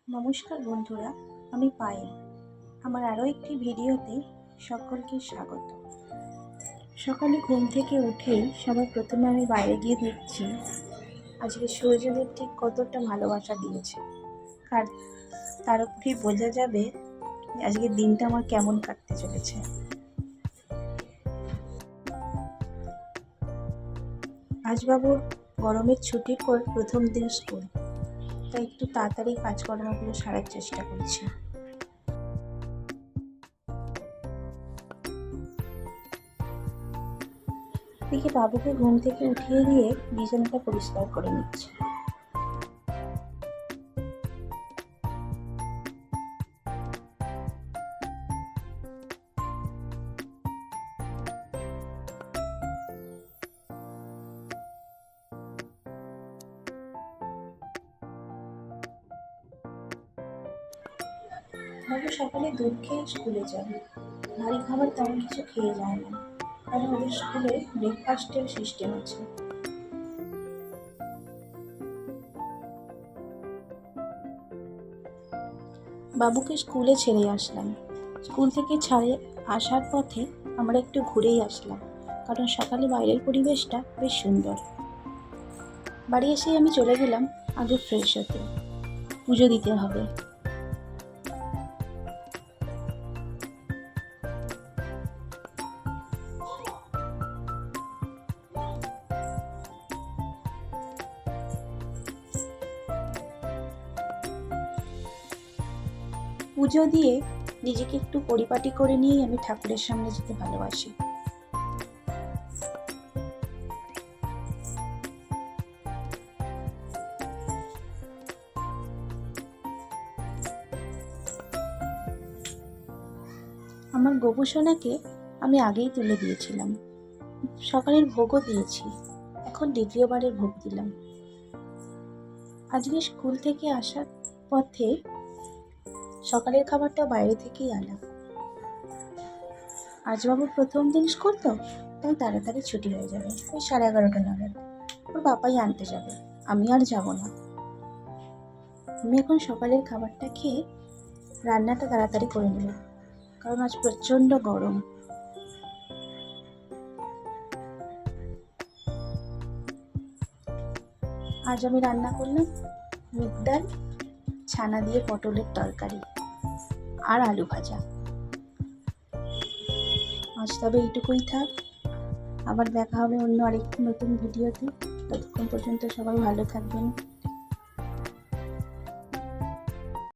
নমস্কার বন্ধুরা, আমি পায়েল। আমার আরও একটি ভিডিওতে সকলকে স্বাগত। সকালে ঘুম থেকে উঠেই সবার প্রথমে আমি বাইরে গিয়ে দেখছি আজকে সূর্যদেব ঠিক কতটা ভালোবাসা দিয়েছে। আর তার উপরেই বোঝা যাবে আজকের দিনটা আমার কেমন কাটতে চলেছে। আজ বাবুর গরমের ছুটির পর প্রথম দিন স্কুল, তাই একটু তাড়াতাড়ি কাজকর্মগুলো সারার চেষ্টা করছি। এদিকে বাবুকে ঘুম থেকে উঠিয়ে দিয়ে বিছানাটা পরিষ্কার করে নিচ্ছি। বাবু সকালে দুধ খেয়ে স্কুলে যাবে। ভারী খাবার তেমন কিছু খেয়ে যায় না, কারণ ওদের স্কুলে ব্রেকফাস্টের সিস্টেম আছে। বাবুকে স্কুলে ছেড়ে আসলাম। স্কুল থেকে আসার পথে আমরা একটু ঘুরেই আসলাম, কারণ সকালে বাইরের পরিবেশটা বেশ সুন্দর। বাড়ি এসেই আমি চলে গেলাম আগে ফ্রেশ হতে, পুজো দিতে হবে। পুজো দিয়ে নিজেকে একটু পরিপাটি করে নিয়েই আমি ঠাকুরের সামনে যেতে ভালোবাসি। আমার গোপুসোনাকে আমি আগেই তুলে দিয়েছিলাম, সকালের ভোগও দিয়েছি, এখন দ্বিতীয়বারের ভোগ দিলাম। আজকে স্কুল থেকে আসার পথে সকালের খাবারটা বাইরে থেকেই আনা। আজ বাবুর প্রথম দিন স্কুল তো, তাই তাড়াতাড়ি ছুটি হয়ে যাবে, ওই 11:30 নাগাদ। ওর বাবাই আনতে যাবে, আমি আর যাব না। আমি এখন সকালের খাবারটা খেয়ে রান্নাটা তাড়াতাড়ি করে নেব, কারণ আজ প্রচণ্ড গরম। আজ আমি রান্না করলাম মুগ ডাল, ছানা দিয়ে পটলের তরকারি আর আলু ভাজা। আজ তবে এইটুকুই থাক, আবার দেখা হবে অন্য আরেকটি নতুন ভিডিওতে। ততক্ষণ পর্যন্ত সবাই ভালো থাকবেন।